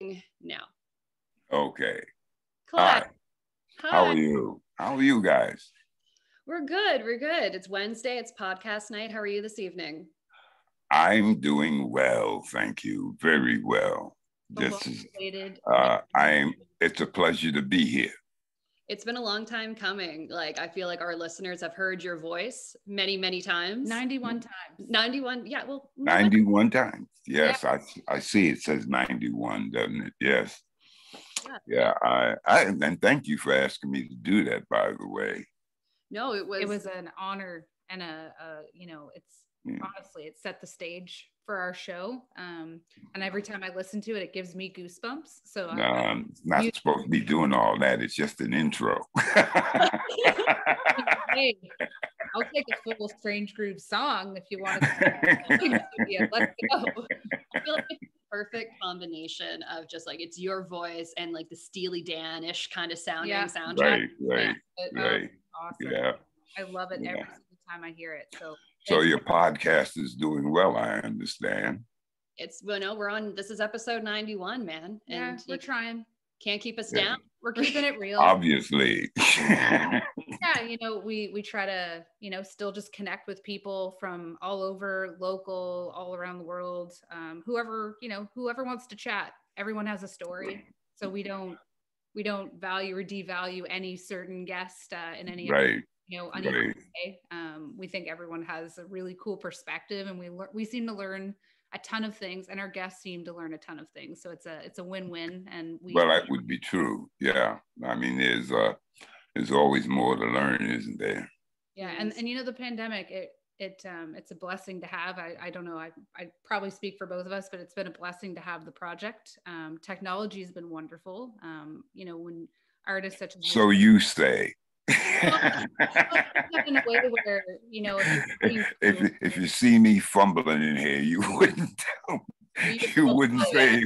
now. Okay. Clyde, Hi. How hi. are you? How are you guys? We're good. We're good. It's Wednesday. It's podcast night. How are you this evening? I'm doing well, thank you. Very well. The long This is awaited. I'm it's a pleasure to be here. It's been a long time coming. Like, I feel like our listeners have heard your voice many, many times. 91 times. 91. Yeah. Well, 91 times. Yes, Yeah. I see it says 91, doesn't it? Yes. Yeah. Yeah, I and thank you for asking me to do that, by the way. No, It was an honor and it's Yeah. honestly, it set the stage for our show. And every time I listen to it, it gives me goosebumps. So Not supposed to be doing all that. It's just an intro. hey, I'll take a full Strange Groove song if you want to. Let's go. I feel like it's the perfect combination of just like it's your voice and like the Steely Dan-ish kind of sounding soundtrack. Right. Awesome. Yeah. I love it Yeah. every single time I hear it. So your podcast is doing well, I understand. It's we're on, this is episode 91, man. And we're trying. Can't keep us Yeah. down. We're keeping it real. Obviously. Yeah, we try to, still just connect with people from all over, local, all around the world. Whoever wants to chat. Everyone has a story. So we don't value or devalue any certain guest in any Right. uneven way. We think everyone has a really cool perspective, and we seem to learn a ton of things, and our guests seem to learn a ton of things. So it's a win-win. And Well, that would be true. Yeah. I mean, there's always more to learn, isn't there? Yeah. And the pandemic, it's a blessing to have. I don't know. I probably speak for both of us, but it's been a blessing to have the project. Technology has been wonderful. When artists such as so you say. in a way where if you see me fumbling in here, you wouldn't say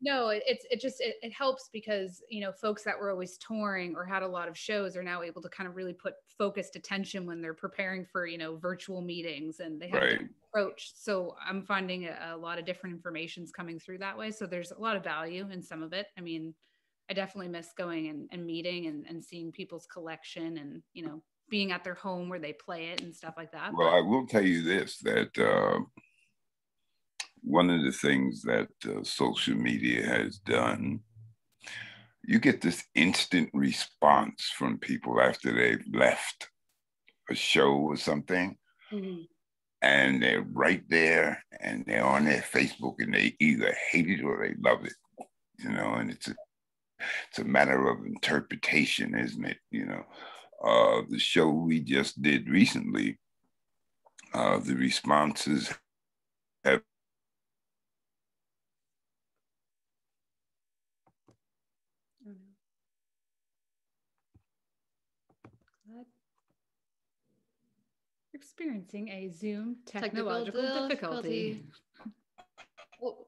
no, it helps because folks that were always touring or had a lot of shows are now able to kind of really put focused attention when they're preparing for virtual meetings, and they have a different approach. So I'm finding a lot of different information's coming through that way. So there's a lot of value in some of it. I mean, I definitely miss going and meeting and seeing people's collection and, being at their home where they play it and stuff like that. Well, I will tell you this, that one of the things that social media has done, you get this instant response from people after they've left a show or something. Mm-hmm. And they're right there and they're on their Facebook and they either hate it or they love it, and it's a matter of interpretation, isn't it? The show we just did recently, the responses have experiencing a Zoom technological difficulty. Oh,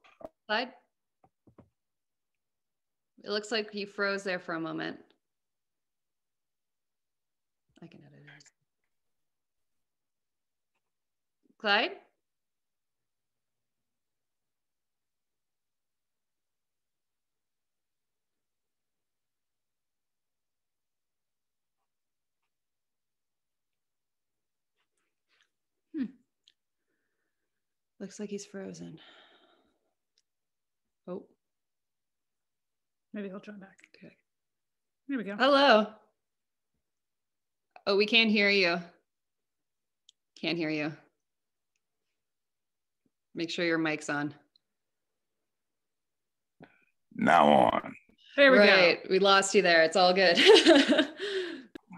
Clyde? It looks like he froze there for a moment. I can edit it. Clyde? Looks like he's frozen. Oh. Maybe he'll join back. Okay. Here we go. Hello. Oh, we can't hear you. Can't hear you. Make sure your mic's on. Now on. There we go. We lost you there. It's all good.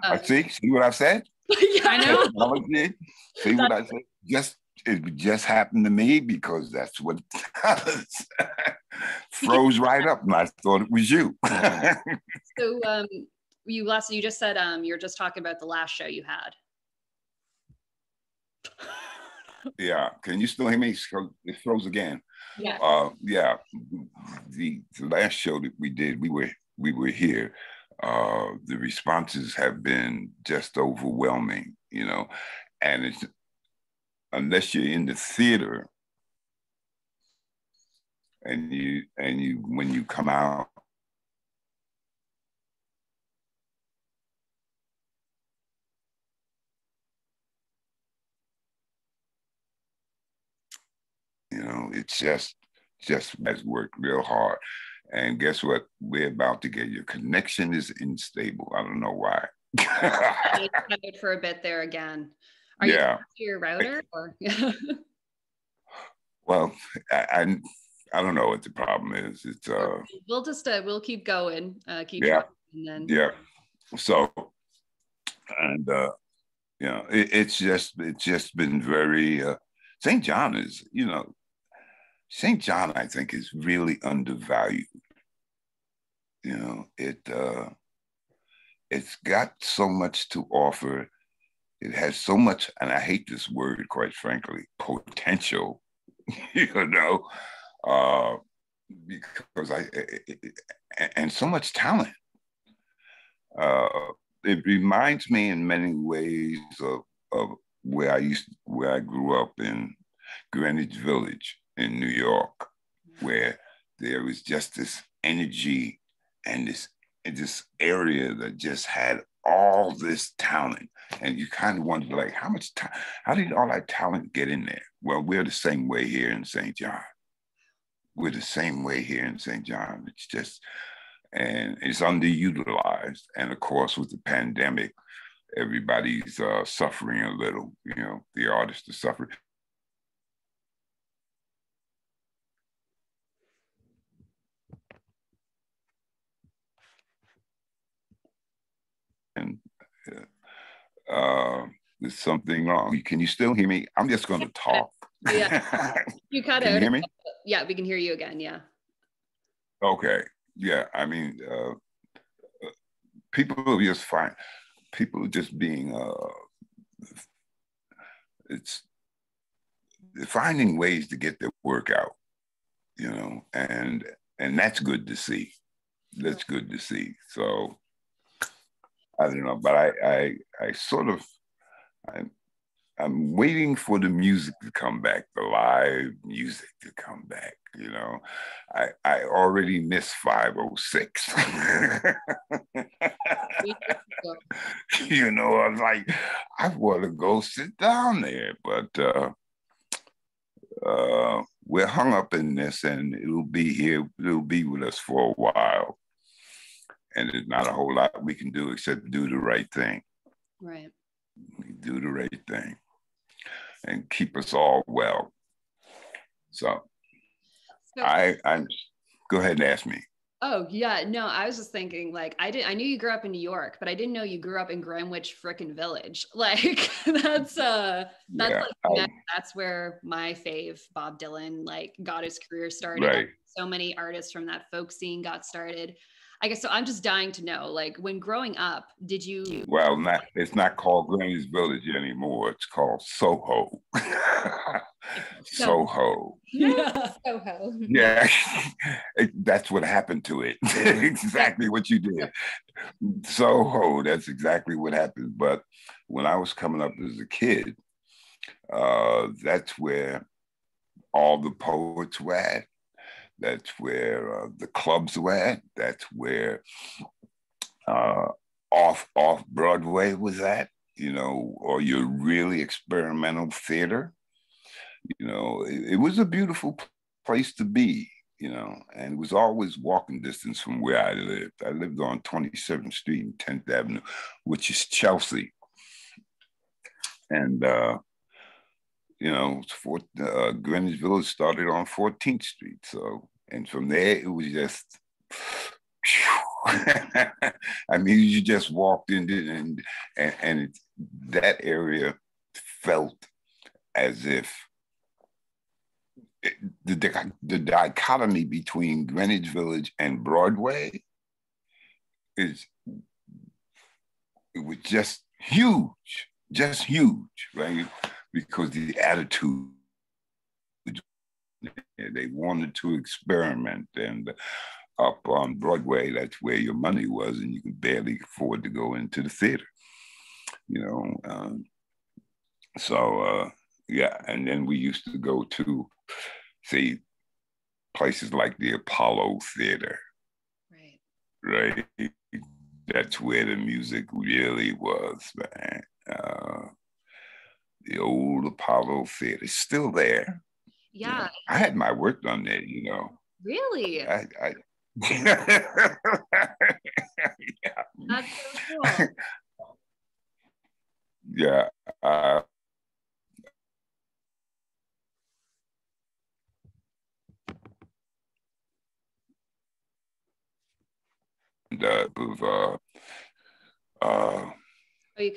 I see what I said? Yeah, I know. See what I said? It just happened to me because that's what it does. Froze right up and I thought it was you. So you just said you're just talking about the last show you had. Yeah. Can you still hear me? It froze again. Yeah. Yeah. The last show that we did, we were here. The responses have been just overwhelming, and it's, unless you're in the theater, and you when you come out, you know, it's just has worked real hard. And guess what? We're about to get your connection is unstable. I don't know why. I tried for a bit there again. Are you to your router or? Well, I don't know what the problem is. It's we'll just we'll keep going. Keep yeah, and then yeah. So, and you know, it's just been very. St. John is, you know, St. John, I think, is really undervalued. You know, it's got so much to offer. It has so much, and I hate this word, quite frankly, potential. You know, because and so much talent. It reminds me in many ways of where I grew up in Greenwich Village in New York, where there was just this energy and this area that just had all this talent. And you kind of wonder, like, how did all that talent get in there? Well, we're the same way here in St. John. We're the same way here in St. John. It's just, and it's underutilized. And of course, with the pandemic, everybody's suffering a little, you know, the artists are suffering. And there's something wrong. Can you still hear me? I'm just going to talk. Yeah, you cut out. Can you hear me? Yeah, we can hear you again. Yeah. Okay. Yeah, I mean, people are just fine. People are just being, it's finding ways to get their work out, you know, and that's good to see. That's good to see. So I don't know, but I sort of, I'm waiting for the music to come back, the live music to come back. You know, I already miss 506. You know, I was like, I want to go sit down there, but we're hung up in this, and it'll be here. It'll be with us for a while, and there's not a whole lot we can do except do the right thing. Right. Do the right thing and keep us all well. So I'm go ahead and ask me. Oh yeah, no, I was just thinking, like, I knew you grew up in New York, but I didn't know you grew up in Greenwich frickin' Village. Like that's where my fave Bob Dylan like got his career started. Right. So many artists from that folk scene got started. I guess so. I'm just dying to know, like, when growing up, did you? Well, it's not called Greenwich Village anymore. It's called Soho. Soho. Yeah, Soho. Yeah, that's what happened to it. Exactly what you did. Soho. That's exactly what happened. But when I was coming up as a kid, that's where all the poets were at. That's where the clubs were at. That's where off Broadway was at, you know, or your really experimental theater. You know, it was a beautiful place to be, you know, and it was always walking distance from where I lived. I lived on 27th Street and 10th Avenue, which is Chelsea. And, you know, Greenwich Village started on 14th Street. So, and from there, it was just, I mean, you just walked in and that area felt as if the dichotomy between Greenwich Village and Broadway it was just huge, right? Because the attitude, they wanted to experiment, and up on Broadway, that's where your money was, and you could barely afford to go into the theater, you know. So yeah, and then we used to go to, say, places like the Apollo Theater. Right. That's where the music really was, man. The old Apollo Theater is still there. Yeah. I had my work done there, you know. Really? I yeah. That's so cool. Yeah. Of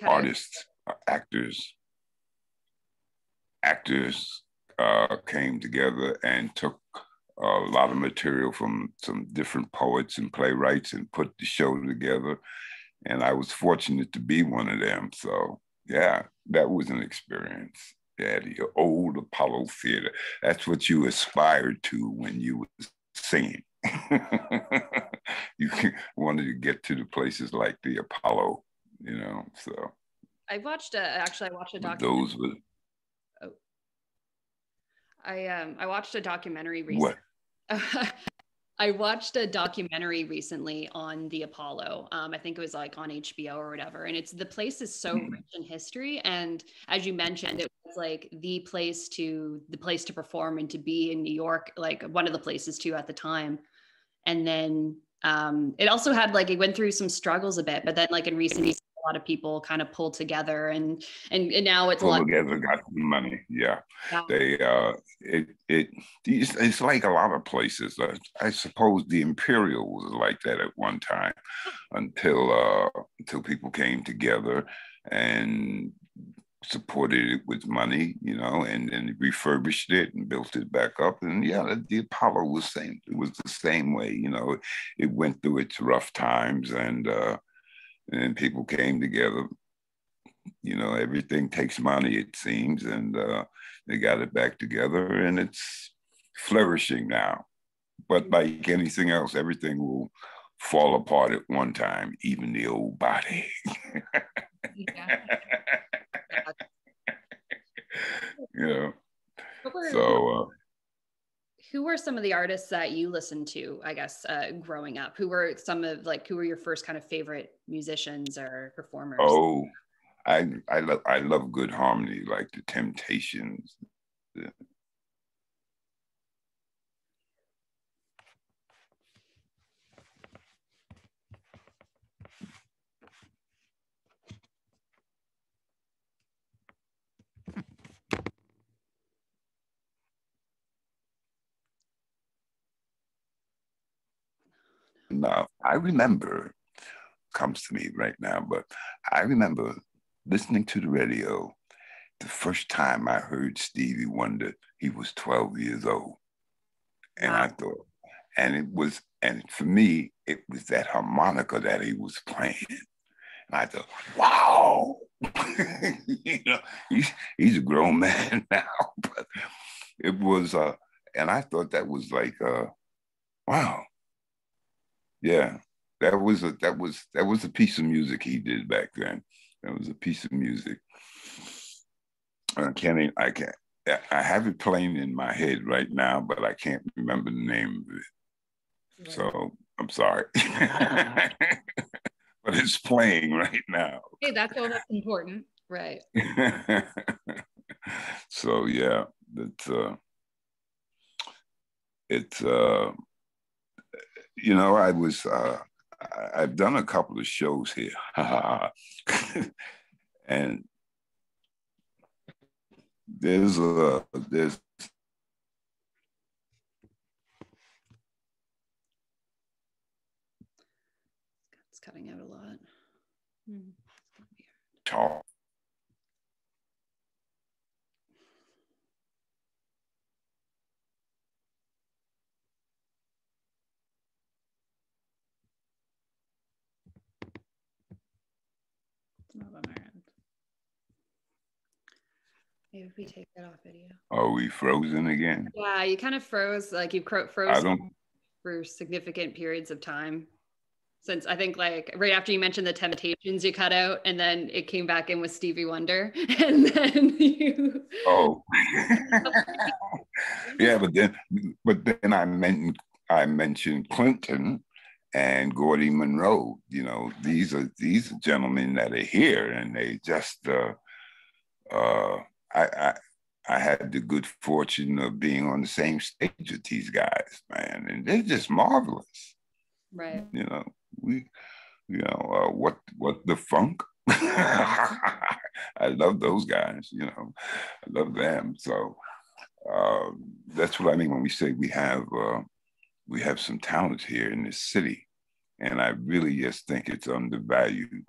artists, actors came together and took a lot of material from some different poets and playwrights and put the show together. And I was fortunate to be one of them. So yeah, that was an experience. Yeah, the old Apollo Theater. That's what you aspired to when you were singing. You wanted to get to the places like the Apollo, you know. So I watched a documentary. Those were. Oh. I watched a documentary recently. What? I watched a documentary recently on the Apollo. I think it was like on HBO or whatever. And the place is so rich in history. And as you mentioned, it was like the place to perform and to be in New York, like one of the places too at the time. And then it also had like, it went through some struggles a bit, but then like in recent years, a lot of people kind of pulled together and now it's pulled together, got the money. Yeah. They it's like a lot of places. I suppose the Imperial was like that at one time until people came together and supported it with money, you know, and then refurbished it and built it back up. And yeah, the Apollo was same. It was the same way, you know. It went through its rough times and people came together. You know, everything takes money, it seems, and they got it back together, and it's flourishing now. But like anything else, everything will fall apart at one time, even the old body. Yeah. Yeah. So. Who were some of the artists that you listened to, I guess, growing up? Who were your first kind of favorite musicians or performers? Oh, I love good harmony, like the Temptations. Now, I remember, comes to me right now, but I remember listening to the radio the first time I heard Stevie Wonder. He was 12 years old. And wow. I thought, and for me, it was that harmonica that he was playing. And I thought, wow, you know, he's a grown man now, but it was, and I thought that was like, wow, yeah, that was a piece of music he did back then. That was a piece of music. I have it playing in my head right now, but I can't remember the name of it. Right. So I'm sorry. But it's playing right now. Hey, that's all that's important. Right. So yeah, it's you know, I've done a couple of shows here. And there's it's cutting out a lot. Talk. Not on our end. Maybe if we take that off video. Are we frozen again? Yeah, you kind of froze, like you froze for significant periods of time. Since I think like right after you mentioned the Temptations, you cut out, and then it came back in with Stevie Wonder, and then you. Oh, yeah, but then I mentioned Clinton and Gordy Monroe. You know, these are gentlemen that are here, and they just I I had the good fortune of being on the same stage with these guys, man, and they're just marvelous. Right. You know, we what the funk. I love those guys. You know, I love them. So that's what I mean when we say we have some talent here in this city, and I really just think it's undervalued.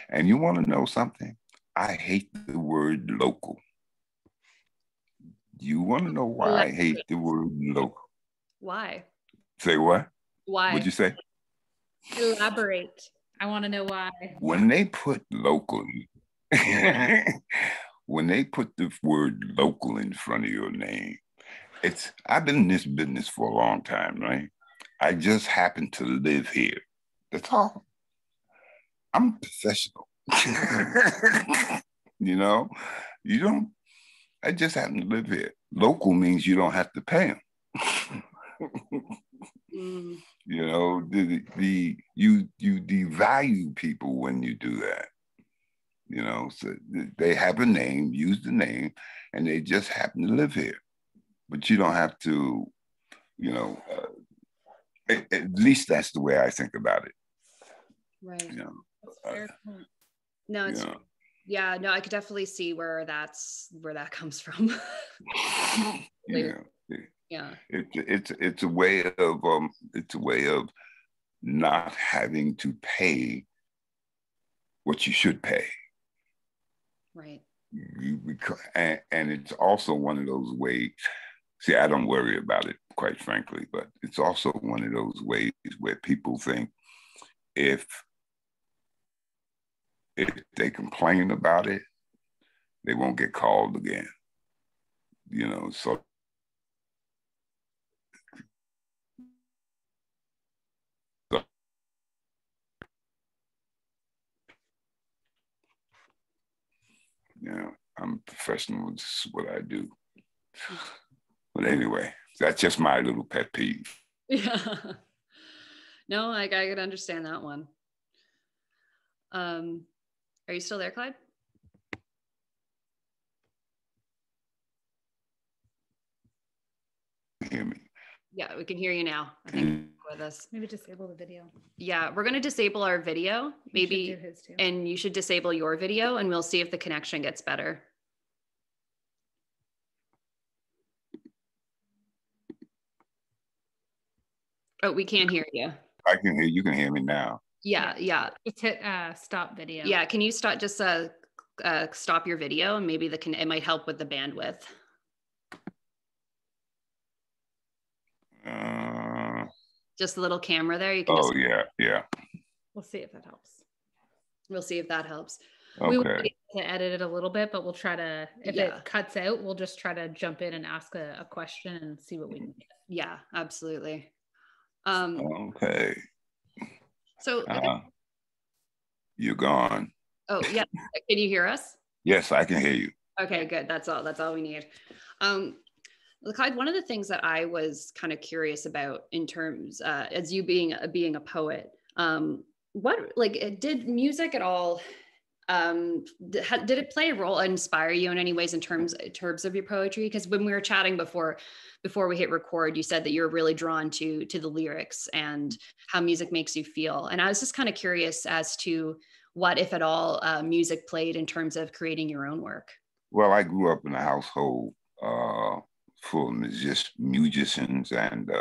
And you want to know something? I hate the word local. You want to know why I hate the word local? Why? Say what? Why? What'd you say? Elaborate. I want to know why. When they put local, when they put the word local in front of your name, I've been in this business for a long time, right? I just happen to live here. That's all. I'm professional. You know, you don't, I just happen to live here. Local means you don't have to pay them. You know, you devalue people when you do that. You know, so they have a name, use the name, and they just happen to live here. But you don't have to, you know, at least that's the way I think about it. Right. You know, no, it's, yeah, no, I could definitely see where that comes from. Yeah. Yeah. It's a way of not having to pay what you should pay. Right. And it's also one of those ways. See, I don't worry about it, quite frankly, but it's also one of those ways where people think if they complain about it, they won't get called again. You know, so you know, I'm a professional. This is what I do. But anyway, that's just my little pet peeve. Yeah. No, I could understand that one. Are you still there, Clyde? Hear me? Yeah, we can hear you now. I think with us. Maybe disable the video. Yeah, we're going to disable our video, maybe, and you should disable your video, and we'll see if the connection gets better. Oh, we can't hear you. I can hear you. Can hear me now. Yeah. Just hit stop video. Yeah, can you stop? Just stop your video, and maybe it might help with the bandwidth. Just a little camera there. You can. Oh, yeah. We'll see if that helps. We'll see if that helps. Okay. We will need to edit it a little bit, but we'll try to. If it cuts out, we'll just try to jump in and ask a question and see what we can get. Yeah, absolutely. Okay. So you're gone. Oh yeah. Can you hear us? Yes, I can hear you. Okay, good. That's all we need. Clyde, one of the things that I was kind of curious about in terms, as you being a poet, did music at all? Did it play a role, inspire you in any ways in terms of your poetry? Because when we were chatting before we hit record, you said that you're really drawn to the lyrics and how music makes you feel. And I was just kind of curious as to what, if at all, music played in terms of creating your own work. Well, I grew up in a household full of musicians and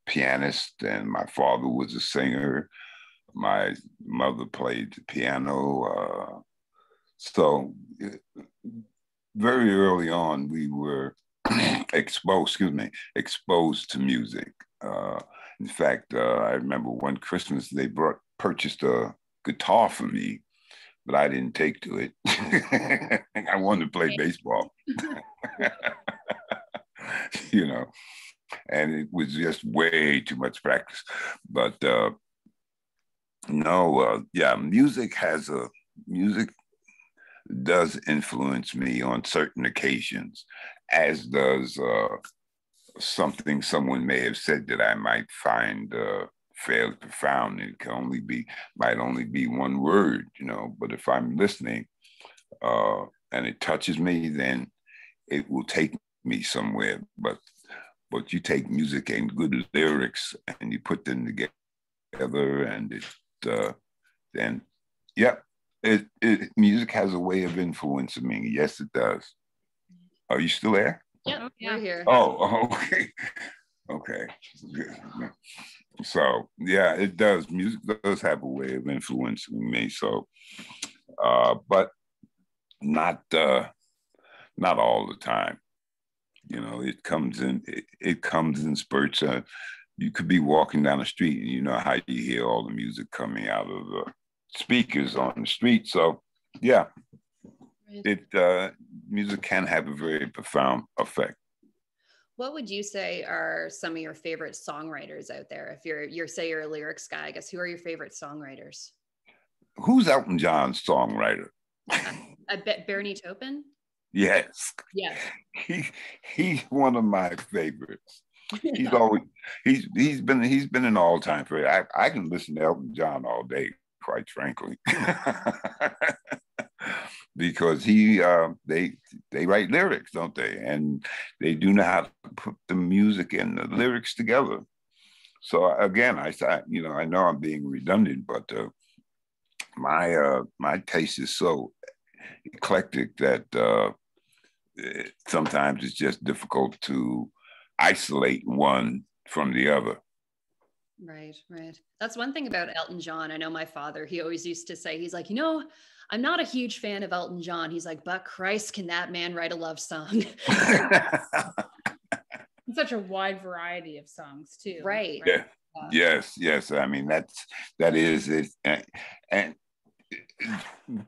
pianists, and my father was a singer. My mother played the piano. So very early on, we were exposed to music. In fact, I remember one Christmas they purchased a guitar for me, but I didn't take to it. I wanted to play baseball. You know, and it was just way too much practice. But no, yeah, music does influence me on certain occasions, as does something someone may have said that I might find fairly profound. It might only be one word, but if I'm listening and it touches me, then it will take me somewhere. But you take music and good lyrics and you put them together, and then yeah, music has a way of influencing me. Yes, it does. Are you still there? Yep, yeah. We're here. Oh, okay. Okay. So yeah, it does. Music does have a way of influencing me. So, but not all the time. It comes in spurts. You could be walking down the street, and you know how you hear all the music coming out of the speakers on the street. So yeah, music can have a very profound effect. What would you say are some of your favorite songwriters out there? If you're a lyrics guy, I guess, who are your favorite songwriters? Who's Elton John's songwriter? I bet Bernie Taupin. Yes. Yes. He's one of my favorites. He's been an all-time favorite. I can listen to Elton John all day, quite frankly. Because they write lyrics, don't they? And they do know how to put the music and the lyrics together. So again, I know I'm being redundant, but my taste is so eclectic that sometimes it's just difficult to isolate one from the other. Right. That's one thing about Elton John. I know my father, he always used to say, he's like, I'm not a huge fan of Elton John. He's like, but Christ, can that man write a love song? Such a wide variety of songs too. Right. Yeah. Yes. I mean, that is it. And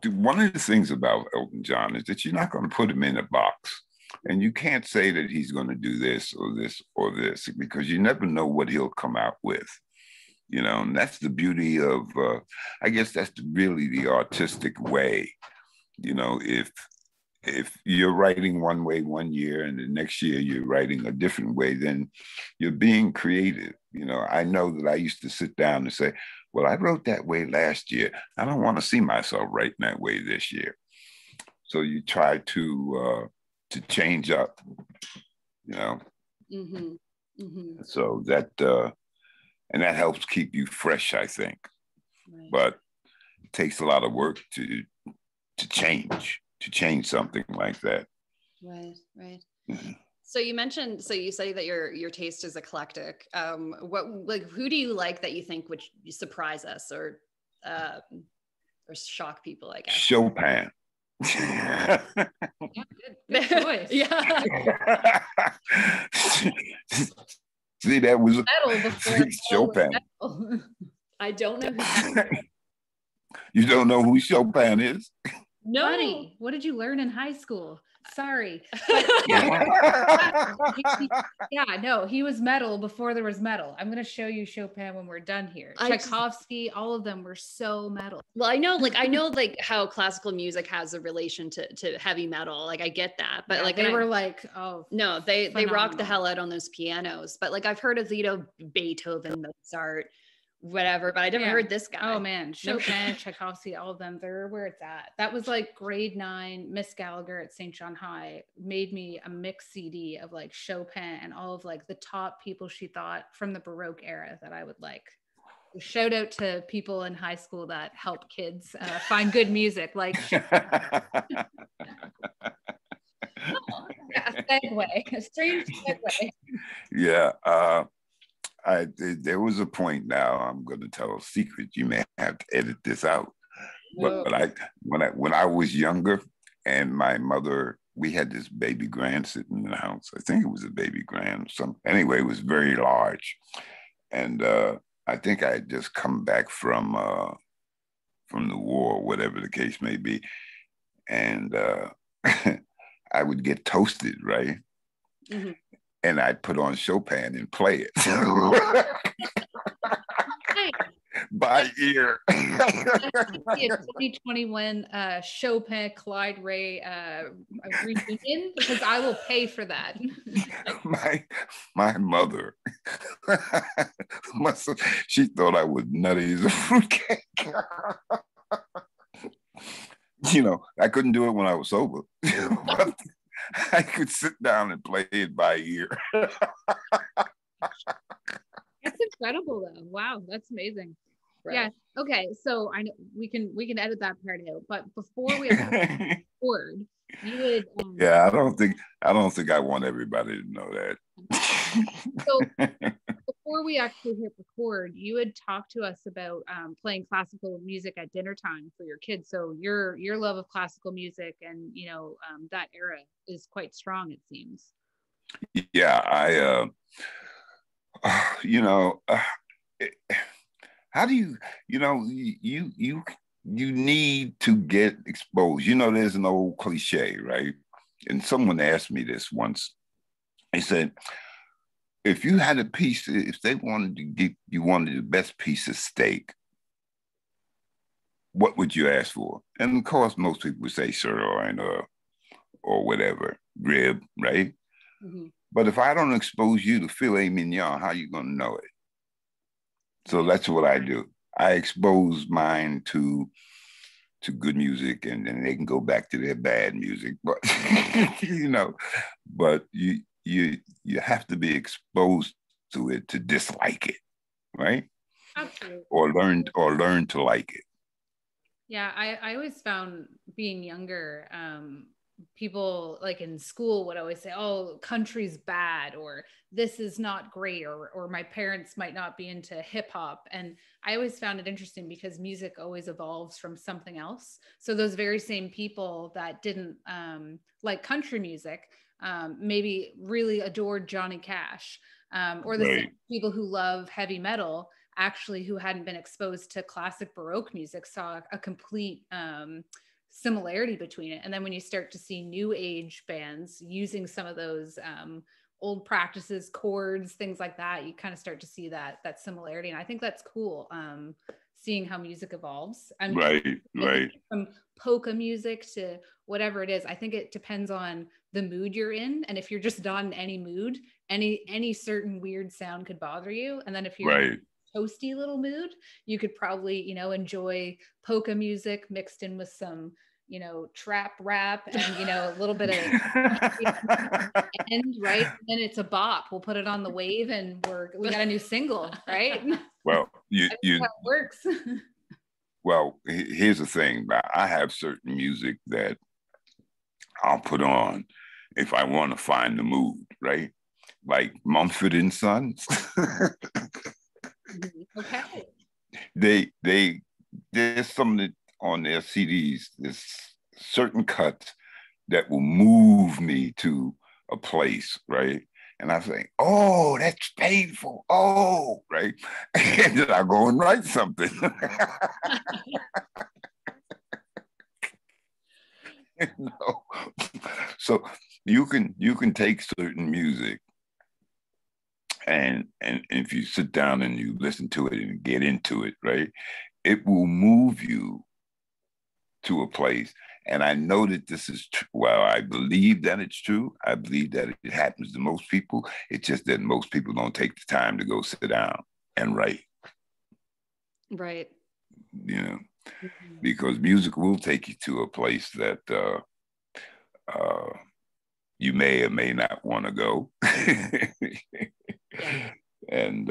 one of the things about Elton John is that you're not going to put him in a box. And you can't say that he's going to do this or this or this, because you never know what he'll come out with. And that's the beauty of, I guess that's really the artistic way. If you're writing one way one year and the next year you're writing a different way, then you're being creative. I know that I used to sit down and say, well, I wrote that way last year. I don't want to see myself writing that way this year. So you try to change up, Mm-hmm. Mm-hmm. So that, and that helps keep you fresh, I think. Right. But it takes a lot of work to change something like that. Right. Mm-hmm. So you say that your taste is eclectic. Who do you like that you think would surprise us or shock people, I guess? Chopin. Yeah, good choice. Yeah. See, that was Chopin. I don't know who You don't know who Chopin is? No. Buddy, what did you learn in high school? Sorry. He was metal before there was metal. I'm going to show you Chopin when we're done here. Tchaikovsky, all of them were so metal. Well, I know how classical music has a relation to heavy metal. Like I get that, but they rock the hell out on those pianos. But I've heard of Beethoven, Mozart, whatever, but I never heard this guy. Oh man, Chopin, Tchaikovsky, all of them, they're where it's at. That was grade 9. Miss Gallagher at St. John High made me a mix CD of Chopin and all of the top people she thought from the Baroque era that I would like. Shout out to people in high school that help kids find good music. A strange segue. Yeah. There was a point. Now I'm going to tell a secret. You may have to edit this out. But when I was younger, and my mother, we had this baby grand sitting in the house. I think it was a baby grand. Anyway, it was very large, and I think I had just come back from the war, whatever the case may be, and I would get toasted, right? Mm-hmm. and I'd put on Chopin and play it. By ear. The 2021 Chopin Clyde Ray reunion, because I will pay for that. my mother, she thought I was nutty as a fruitcake. You know, I couldn't do it when I was sober, but I could sit down and play it by ear. That's incredible, though. Wow, that's amazing. Right. Yeah. Okay. So I know we can edit that part out, but before we record, you would. Yeah, I don't think I want everybody to know that. So before we actually hit record, you would talk to us about playing classical music at dinner time for your kids. So your love of classical music and that era is quite strong, it seems. Yeah, how do you need to get exposed. There's an old cliche, right? And someone asked me this once. They said, if they wanted to give you wanted the best piece of steak, what would you ask for? And of course, most people would say sirloin or whatever, rib, right? Mm-hmm. But if I don't expose you to filet mignon, how are you going to know it? So that's what I do. I expose mine to good music, and then they can go back to their bad music. But but you have to be exposed to it to dislike it, right? Absolutely. Or learn to like it. Yeah, I always found being younger, people like in school would always say, oh, country's bad, or this is not great, or my parents might not be into hip hop. And I always found it interesting because music always evolves from something else. So those very same people that didn't like country music maybe really adored Johnny Cash, or the same people who love heavy metal, actually, who hadn't been exposed to classic Baroque music, saw a complete similarity between it. And then when you start to see new age bands using some of those old practices, chords, things like that, you kind of start to see that similarity. And I think that's cool, seeing how music evolves. Right. From polka music to whatever it is, I think it depends on the mood you're in. And if you're just not in any mood, any certain weird sound could bother you. And then if you're in a toasty little mood, you could probably, enjoy polka music mixed in with some, trap rap and, a little bit of and right. And it's a bop. We'll put it on the wave and we got a new single, right? Well, how it works. Well, here's the thing. I have certain music that I'll put on if I want to find the mood, right? Like Mumford and Sons. Okay. There's something on their CDs, there's certain cuts that will move me to a place, right? And I say, oh, that's painful. Oh, right. And then I go and write something. So you can take certain music and if you sit down and you listen to it and get into it, right, it will move you to a place. And I know that this is true. Well, I believe that it's true. I believe that it happens to most people. It's just that most people don't take the time to go sit down and write. Right. Because music will take you to a place that you may or may not want to go. And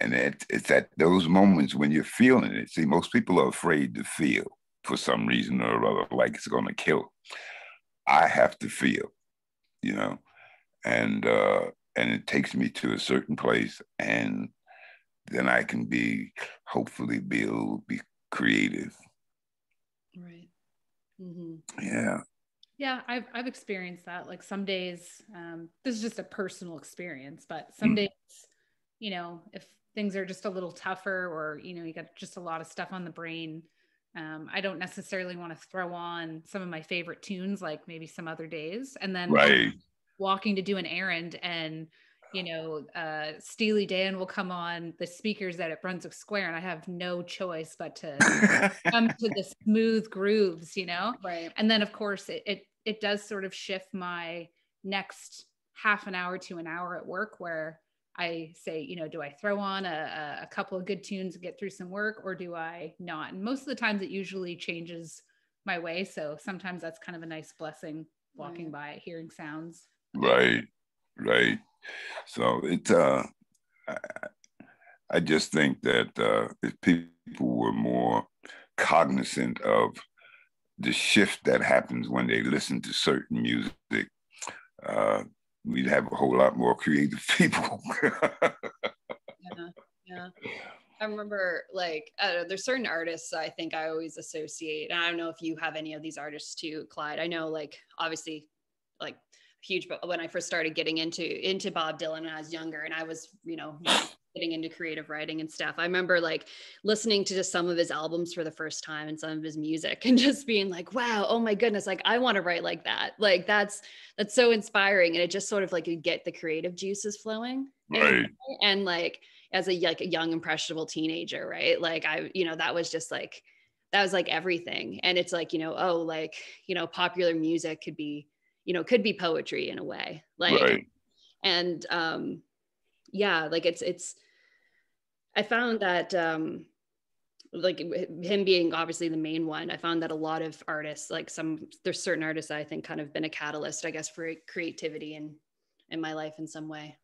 it's at those moments when you're feeling it. See, most people are afraid to feel for some reason or other, like it's going to kill. I have to feel, and it takes me to a certain place, and then I can hopefully be creative. Right. Mm-hmm. Yeah. Yeah, I've experienced that. Like some days, this is just a personal experience, but some days, if things are just a little tougher, or you got just a lot of stuff on the brain, I don't necessarily want to throw on some of my favorite tunes, like maybe some other days. And then walking to do an errand, and Steely Dan will come on the speakers at Brunswick Square, and I have no choice but to come to the smooth grooves, Right. And then of course it does sort of shift my next half an hour to an hour at work, where I say, do I throw on a couple of good tunes and get through some work, or do I not? And most of the times it usually changes my way. So sometimes that's kind of a nice blessing, walking by, hearing sounds. Right. So it's I just think that if people were more cognizant of the shift that happens when they listen to certain music, we'd have a whole lot more creative people. Yeah. I remember, like, there's certain artists I think I always associate, and I don't know if you have any of these artists too, Clyde. I know, like, obviously, like, huge, but when I first started getting into Bob Dylan when I was younger, and I was, getting into creative writing and stuff, I remember, like, listening to just some of his albums for the first time and some of his music, and just being like, wow, oh my goodness, like, I want to write like that. Like, that's so inspiring, and it just sort of, like, you get the creative juices flowing. Right. And like, as a young impressionable teenager, right, like, that was just like, that was like everything. And it's like, popular music could be poetry in a way, like, Right. and like, it's I found that like, him being obviously the main one, I found that a lot of artists, like, there's certain artists that I think kind of been a catalyst, I guess, for creativity in my life in some way.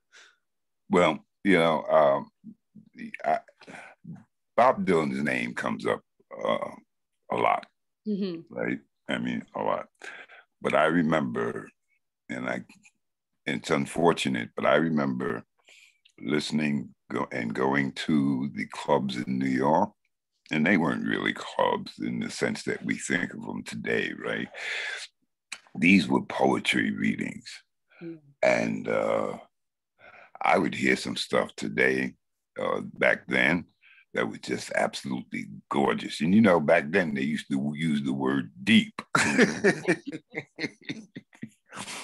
Well, Bob Dylan's name comes up a lot, right? I mean, a lot. But I remember, and it's unfortunate, but I remember listening and going to the clubs in New York, and they weren't really clubs in the sense that we think of them today, right? These were poetry readings. And I would hear some stuff today, back then, that was just absolutely gorgeous. And back then they used to use the word deep.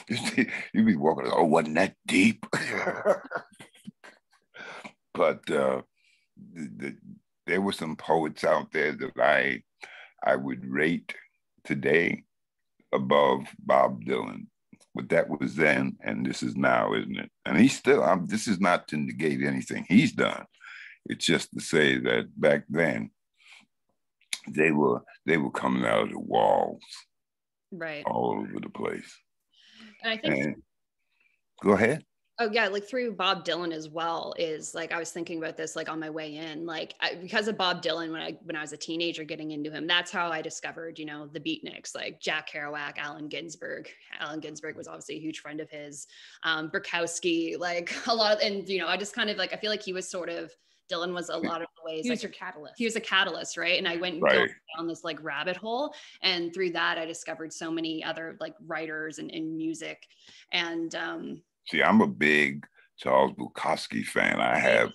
You'd be walking, oh, wasn't that deep? But there were some poets out there that I would rate today above Bob Dylan. But that was then, and this is now, isn't it? And he's still, this is not to negate anything he's done. It's just to say that back then, they were coming out of the walls, right, all over the place. And I think, go ahead. Oh yeah, like, through Bob Dylan as well, is like, I was thinking about this, like, on my way in, like, because of Bob Dylan, when I was a teenager getting into him, that's how I discovered, the Beatniks, like Jack Kerouac, Allen Ginsberg. Allen Ginsberg was obviously a huge friend of his. Bukowski, like, a lot of, and I just kind of, like, I feel like he was sort of, Dylan was a lot of the ways, he was your catalyst. He was a catalyst, right? And I went down this, like, rabbit hole, and through that I discovered so many other, like, writers and music. And see, I'm a big Charles Bukowski fan. I have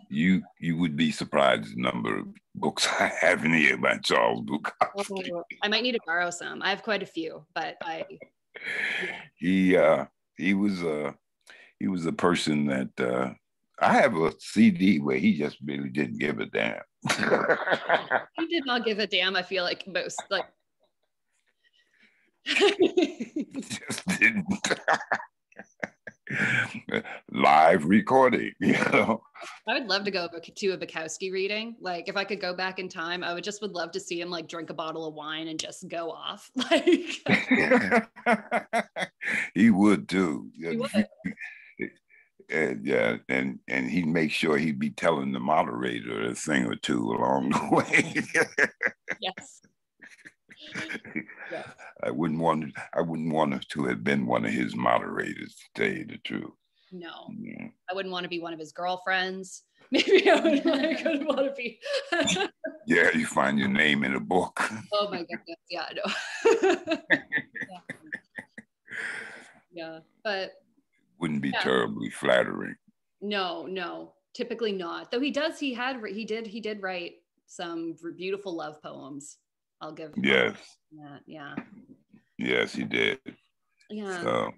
you would be surprised the number of books I have in here by Charles Bukowski. I might need to borrow some. I have quite a few, but he was a person that I have a CD where he just really didn't give a damn. He did not give a damn. I feel like most, like, just didn't. Live recording, I would love to go to a Bukowski reading. Like, if I could go back in time, I would love to see him, like, drink a bottle of wine and just go off. Like, he would too. He would. Yeah, and he'd make sure he'd be telling the moderator a thing or two along the way. Yes. Yes. I wouldn't want to have been one of his moderators, to tell you the truth. No, yeah. I wouldn't want to be one of his girlfriends. Maybe I would want to be. Yeah, you find your name in a book. Oh my goodness, yeah, I know. Yeah, but wouldn't be terribly flattering. No, typically not. Though he did write some beautiful love poems. I'll give yes that. Yeah. Yes, he did. Yeah. So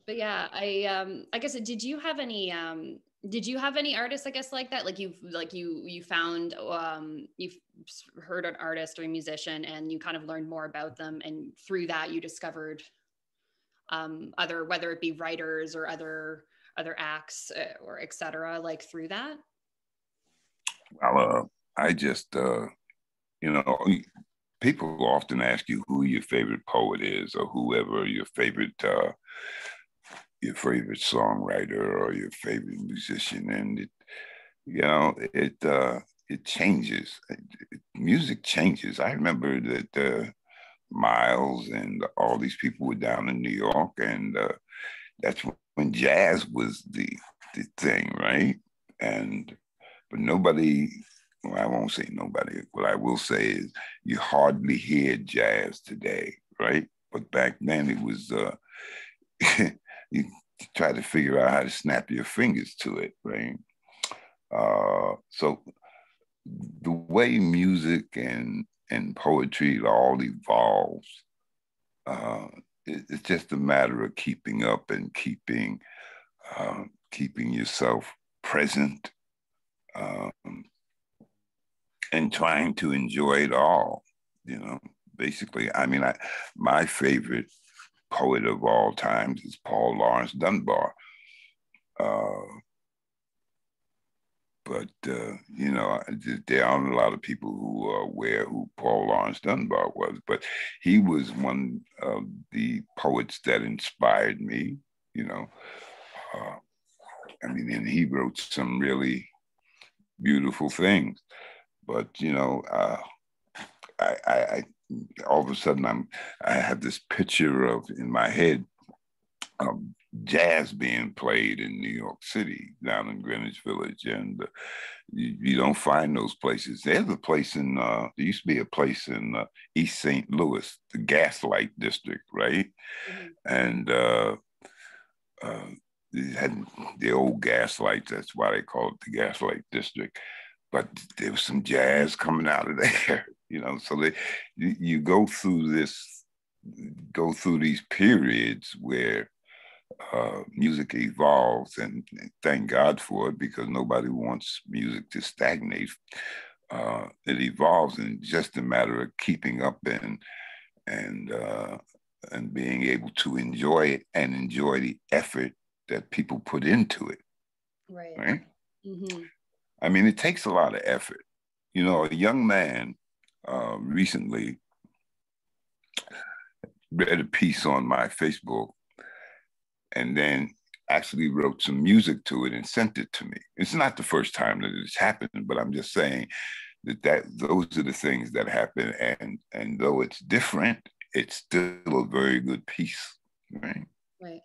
But yeah, I guess did you have any artists, I guess, like that? Like you found you've heard an artist or a musician and you kind of learned more about them, and through that you discovered other, whether it be writers or other acts or etc., like through that? Well, I just you know, people often ask you who your favorite poet is, or whoever your favorite songwriter or your favorite musician, and it changes. Music changes. I remember that Miles and all these people were down in New York, and that's when jazz was the thing, right? And but nobody. Well, I won't say nobody. What I will say is you hardly hear jazz today, right? But back then it was you try to figure out how to snap your fingers to it, right? So the way music and poetry all evolves, uh, it's just a matter of keeping up and keeping yourself present, um, and trying to enjoy it all. You know, basically. I mean, my favorite poet of all times is Paul Laurence Dunbar. Uh, but there aren't a lot of people who are aware who Paul Laurence Dunbar was. But he was one of the poets that inspired me. You know, uh, I mean, and he wrote some really beautiful things. But I all of a sudden I have this picture of in my head of jazz being played in New York City, down in Greenwich Village, and you don't find those places. There's a place in there used to be a place in East St. Louis, the Gaslight District, right? Mm-hmm. And they had the old Gaslights. That's why they call it the Gaslight District. But there was some jazz coming out of there, So you go through these periods where music evolves, and thank God for it, because nobody wants music to stagnate. It evolves, and it's just a matter of keeping up and being able to enjoy it and enjoy the effort that people put into it. Right. Mm-hmm. I mean, it takes a lot of effort. A young man recently read a piece on my Facebook and then actually wrote some music to it and sent it to me. It's not the first time that it's happened, but I'm just saying that those are the things that happen. And though it's different, it's still a very good piece, right? Right.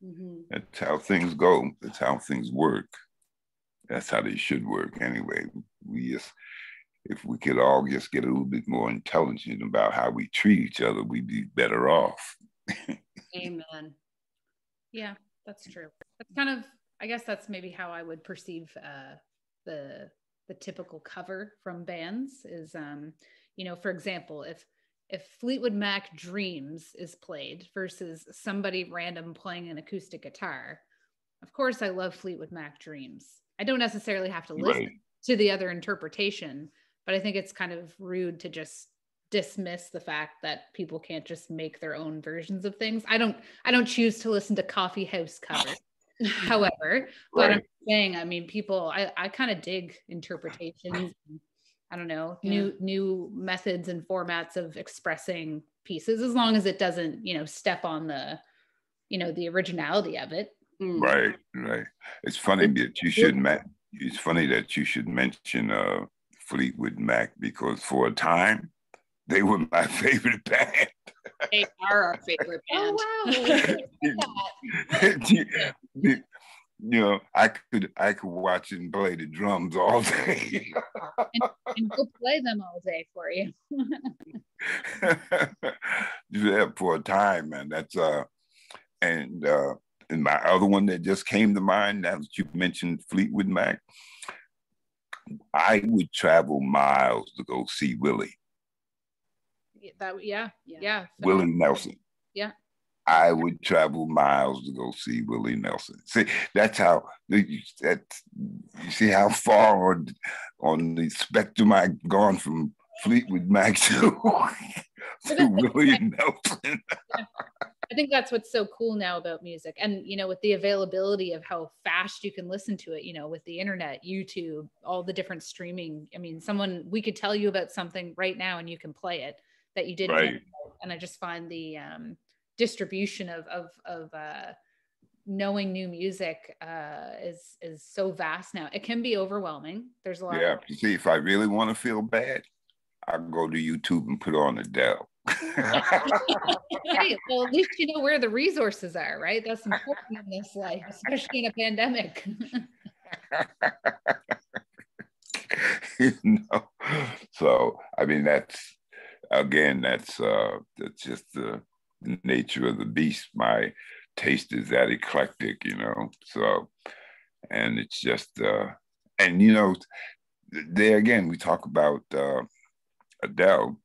Mm-hmm. That's how things go. That's how things work. That's how they should work anyway. If we could all just get a little bit more intelligent about how we treat each other, we'd be better off. Amen. Yeah, that's true. That's kind of, I guess that's maybe how I would perceive the typical cover from bands is, for example, if Fleetwood Mac Dreams is played versus somebody random playing an acoustic guitar, of course I love Fleetwood Mac Dreams. I don't necessarily have to listen to the other interpretation, but I think it's kind of rude to just dismiss the fact that people can't just make their own versions of things. I don't choose to listen to coffee house covers. However, but I'm saying, I mean, people, I kind of dig interpretations. I don't know, new methods and formats of expressing pieces, as long as it doesn't, step on the, the originality of it. Right. It's funny that you should mention Fleetwood Mac, because for a time they were my favorite band. They are our favorite band. Oh, wow. I could watch and play the drums all day. and we'll play them all day for you. Yeah, for a time, man. That's and my other one that just came to mind, now that you mentioned Fleetwood Mac, I would travel miles to go see Willie. Yeah. Willie Nelson. Yeah. I would travel miles to go see Willie Nelson. See, that's how you see how far on the spectrum I've gone from Fleetwood Mac to Willie Nelson. I think that's what's so cool now about music. And, you know, with the availability of how fast you can listen to it, you know, with the internet, YouTube, all the different streaming. I mean, we could tell you about something right now and you can play it that you didn't. Right. And I just find the distribution of knowing new music is so vast now. It can be overwhelming. There's a lot. Yeah. You see, if I really want to feel bad, I'll go to YouTube and put on Adele. Hey, well, at least you know where the resources are, right? That's important in this life, especially in a pandemic. You know, so I mean that's just the nature of the beast. My taste is that eclectic, you know. So, and it's just and you know, there again we talk about Adele.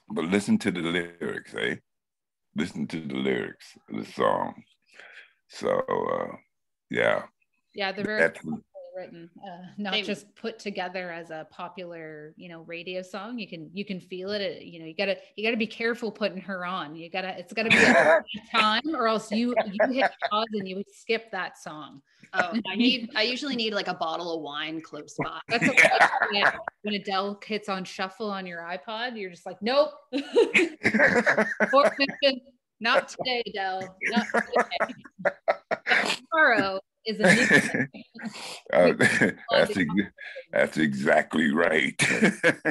But listen to the lyrics, eh? Listen to the lyrics of the song. So, yeah. Yeah, they're very written, not just put together as a popular, you know, radio song. You can feel it. You know, you gotta be careful putting her on. It's gotta be a time, or else you hit pause and you skip that song. Oh, I usually need like a bottle of wine close by. That's when Adele hits on shuffle on your iPod, you're just like, nope. Not today, Adele. Not today. Tomorrow is a new that's exactly right.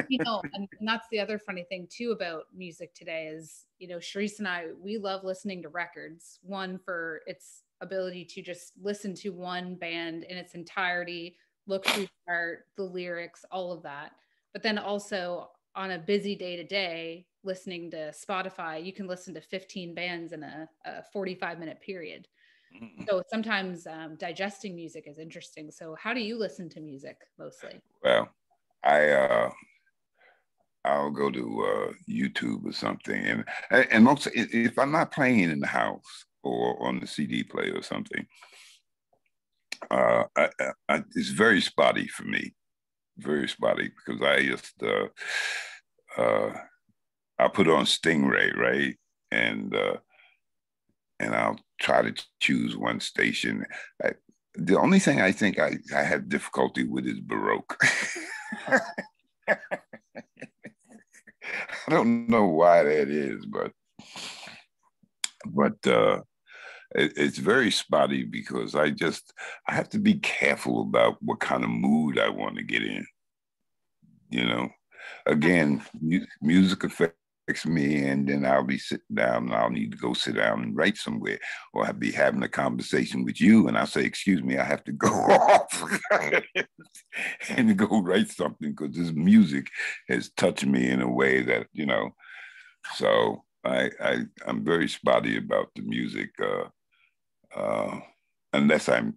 You know, and that's the other funny thing too about music today is, you know, Sharice and I, we love listening to records. One, for its ability to just listen to one band in its entirety, look through the art, the lyrics, all of that. But then also on a busy day to day, listening to Spotify, you can listen to 15 bands in a 45-minute period. So sometimes digesting music is interesting. So how do you listen to music mostly? Well, I'll go to YouTube or something, and most if I'm not playing in the house or on the CD player or something, it's very spotty for me, very spotty, because I just I'll put on Stingray, right, and I'll try to choose one station. The only thing I think I have difficulty with is Baroque. I don't know why that is, but it's very spotty because I have to be careful about what kind of mood I want to get in. You know, again, music affects me, and then I'll be sitting down and I'll need to go sit down and write somewhere, or I'll be having a conversation with you and I'll say, excuse me, I have to go off and go write something because this music has touched me in a way that, you know, so I'm very spotty about the music, unless I'm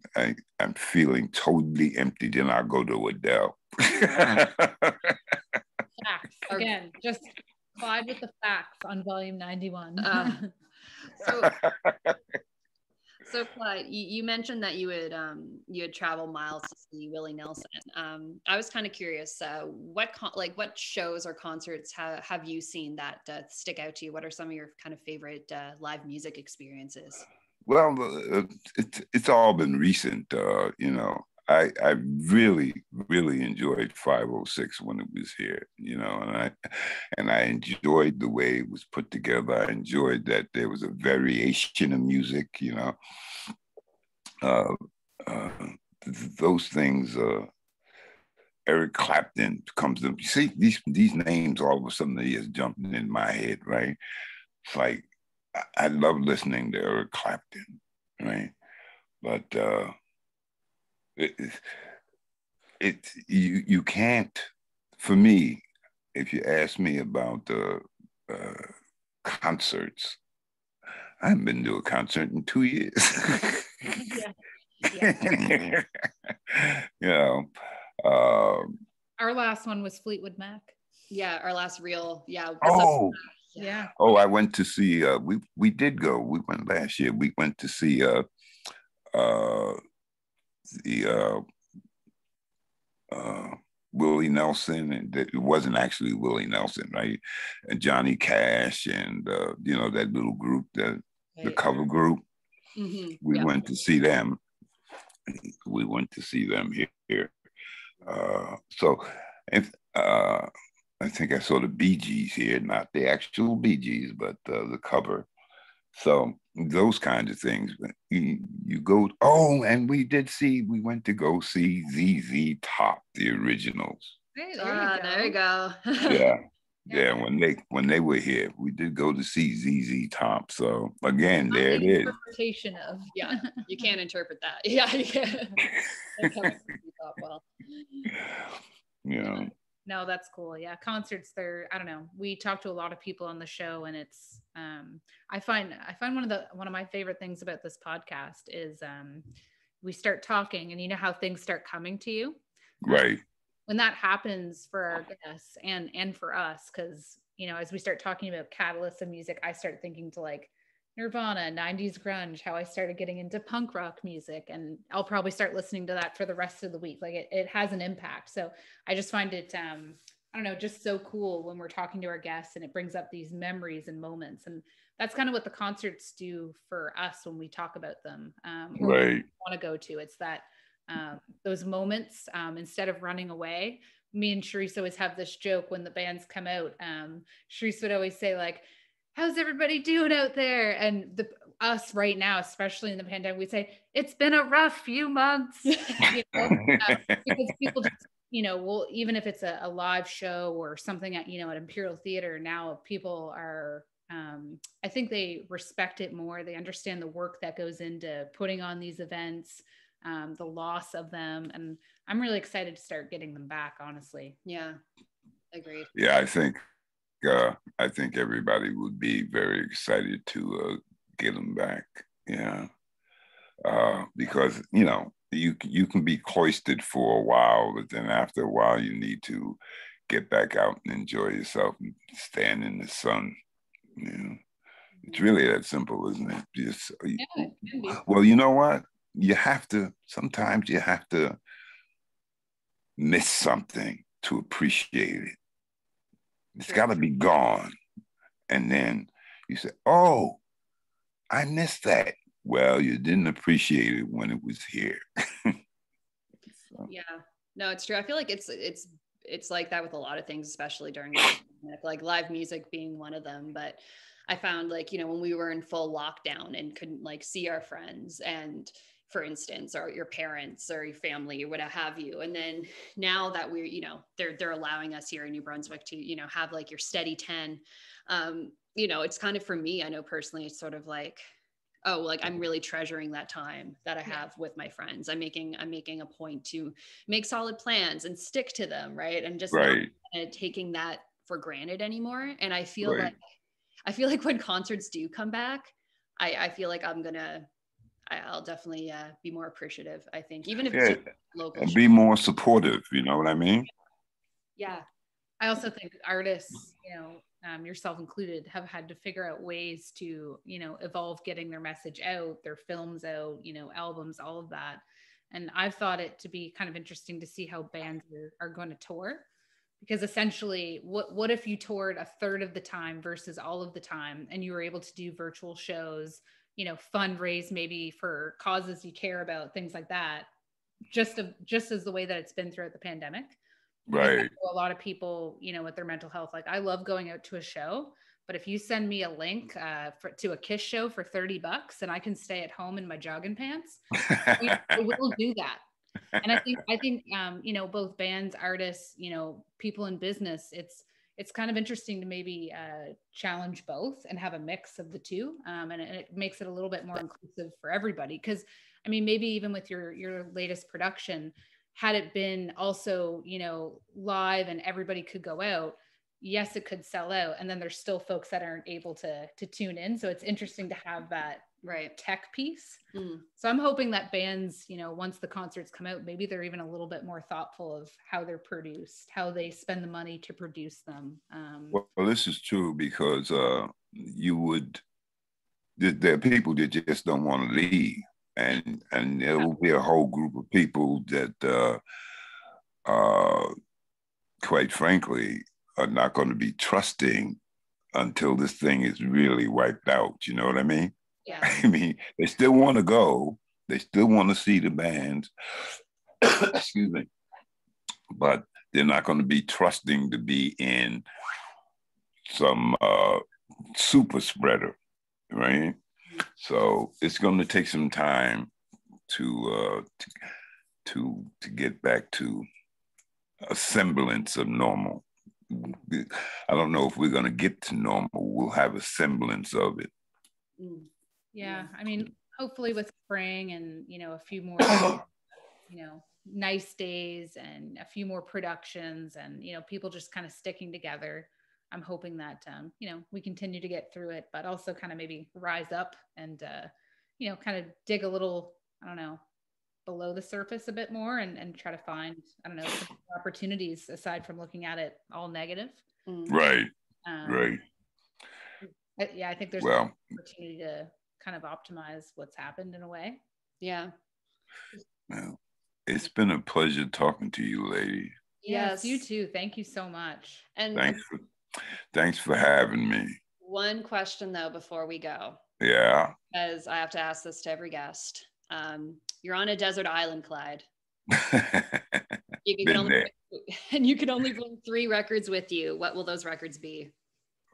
feeling totally empty, then I'll go to Adele. Facts. Again, just Clyde with the facts on volume 91. So Clyde, you mentioned that you would travel miles to see Willie Nelson. I was kind of curious, what shows or concerts have you seen that stick out to you? What are some of your kind of favorite live music experiences? Well, it's all been recent. You know, I really, really enjoyed 506 when it was here, you know, and I enjoyed the way it was put together. I enjoyed that there was a variation of music, you know. Those things, Eric Clapton comes to, you see, these names all of a sudden they just jumped in my head, right? It's like, I love listening to Eric Clapton, right? But you can't, for me, if you ask me about concerts, I haven't been to a concert in 2 years. Yeah. You know, our last one was Fleetwood Mac. Yeah, our last real, yeah. Oh, Yeah. Oh, I went to see. We did go. We went last year. We went to see the Willie Nelson, and it wasn't actually Willie Nelson, right? And Johnny Cash, and that little group, the cover group. Mm-hmm. We went to see them. We went to see them here. So, if I think I saw the Bee Gees here, not the actual Bee Gees, but the cover. So those kinds of things. You go, oh, and we went to go see ZZ Top, the originals. Hey, There you go. Yeah. Yeah, when they were here, we did go to see ZZ Top. So again, there it is. Interpretation of you can't interpret that. Yeah, you can't. Well. Yeah. No, that's cool. Yeah, concerts. I don't know. We talk to a lot of people on the show, and it's I find one of my favorite things about this podcast is we start talking, and you know how things start coming to you, right? When that happens for our guests and for us, because as we start talking about catalysts of music, I start thinking to like Nirvana, 90s grunge, how I started getting into punk rock music, and I'll probably start listening to that for the rest of the week. Like it has an impact. So I just find it I don't know, just so cool when we're talking to our guests, and it brings up these memories and moments. And that's kind of what the concerts do for us when we talk about them, or right. want to go to. It's that those moments, instead of running away. Me and Sharice always have this joke when the bands come out. Sharice would always say like, how's everybody doing out there? And us right now, especially in the pandemic, we say, it's been a rough few months. Because people just, well, even if it's a live show or something at Imperial Theater, now people are, I think they respect it more. They understand the work that goes into putting on these events, the loss of them. And I'm really excited to start getting them back, honestly. Yeah, agreed. Yeah, I think everybody would be very excited to get them back. Yeah, because you can be cloistered for a while, but then after a while you need to get back out and enjoy yourself and stand in the sun. It's really that simple, isn't it? Just well, you know what? Sometimes you have to miss something to appreciate it. It's got to be gone. And then you say, oh, I missed that. Well, you didn't appreciate it when it was here. So. Yeah, no, it's true. I feel like it's like that with a lot of things, especially during the pandemic, like live music being one of them. But I found like, when we were in full lockdown and couldn't like see our friends and, for instance, or your parents or your family or what have you. And then now that we're, they're allowing us here in New Brunswick to, have like your steady 10, it's kind of, for me, I know personally, it's sort of like, oh, like I'm really treasuring that time that I have with my friends. I'm making a point to make solid plans and stick to them. Right. And just not taking that for granted anymore. And I feel like when concerts do come back, I feel like I'll definitely be more appreciative, I think, even if it's local. And be more supportive, you know what I mean? Yeah. I also think artists, yourself included, have had to figure out ways to, evolve getting their message out, their films out, albums, all of that. And I've thought it to be kind of interesting to see how bands are going to tour. Because essentially, what if you toured a third of the time versus all of the time, and you were able to do virtual shows, fundraise maybe for causes you care about, things like that, just as the way that it's been throughout the pandemic. Right. A lot of people, with their mental health, like I love going out to a show, but if you send me a link to a Kiss show for $30 and I can stay at home in my jogging pants, I will do that. And I think both bands, artists, people in business, it's kind of interesting to maybe challenge both and have a mix of the two. And it makes it a little bit more inclusive for everybody. Because, maybe even with your latest production, had it been also, live and everybody could go out, yes, it could sell out. And then there's still folks that aren't able to tune in. So it's interesting to have that right tech piece. Mm. So I'm hoping that bands, you know, once the concerts come out, maybe they're even a little bit more thoughtful of how they're produced, how they spend the money to produce them. Well, this is true because there are people that just don't want to leave, and there will be a whole group of people that, quite frankly, are not going to be trusting until this thing is really wiped out. You know what I mean? Yeah. I mean, they still want to go. They still want to see the bands. Excuse me. But they're not going to be trusting to be in some super spreader, right? So it's going to take some time to get back to a semblance of normal. I don't know if we're going to get to normal. We'll have a semblance of it. Yeah, I mean, hopefully with spring and, you know, a few more, you know, nice days and a few more productions and, you know, people just kind of sticking together. I'm hoping that, you know, we continue to get through it, but also kind of maybe rise up and, you know, kind of dig a little, I don't know, below the surface a bit more and try to find, I don't know, some opportunities aside from looking at it all negative. Right. Right. Yeah, I think there's an opportunity to kind of optimize what's happened in a way. Yeah. Well, it's been a pleasure talking to you, lady. Yes, you too. Thank you so much. And thanks for having me. One question though before we go. Yeah. Because I have to ask this to every guest. You're on a desert island, Clyde. You can only bring 3 records with you. What will those records be?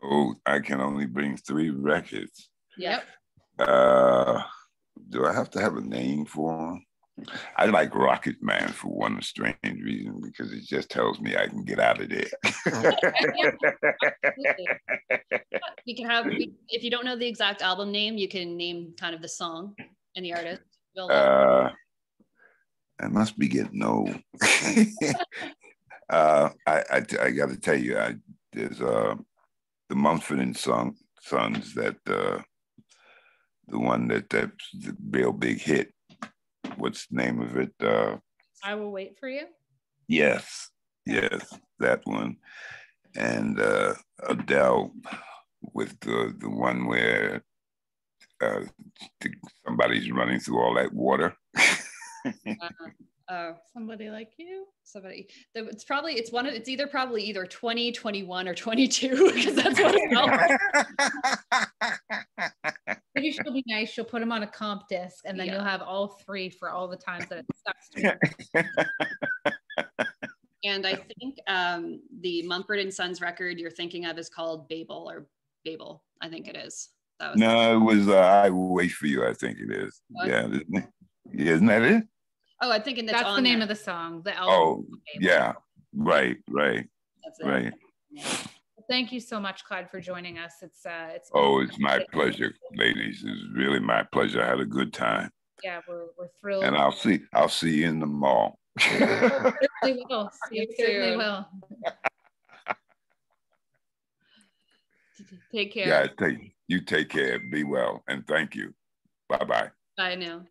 Oh, I can only bring 3 records. Yep. Do I have to have a name for them? I like Rocket Man for one strange reason, because it just tells me I can get out of there. You can have, if you don't know the exact album name, you can name kind of the song and the artist. I must be getting old. I got to tell you, there's the Mumford and Sons, that the one that's the real big hit. What's the name of it? I Will Wait for You. Yes, that one. And Adele with the one where somebody's running through all that water. Somebody Like You. It's either probably either 20, 21, or 22, because that's what it's called. Maybe she'll be nice. She'll put them on a comp disc, and then you'll have all 3 for all the times that it sucks to me. And I think the Mumford and Sons record you're thinking of is called Babel. I think it is. It was I Will Wait for You. I think it is. What? Yeah, isn't that it? Oh, I'm thinking that's the name of the song. The album. Oh, yeah. Right. That's it. Right. Yeah. Thank you so much, Clyde, for joining us. It's it's my pleasure, ladies. It's really my pleasure. I had a good time. Yeah, we're thrilled. And I'll see you in the mall. Certainly will. Certainly will. Take care. Yeah, you take care. Be well, and thank you. Bye-bye. Bye now.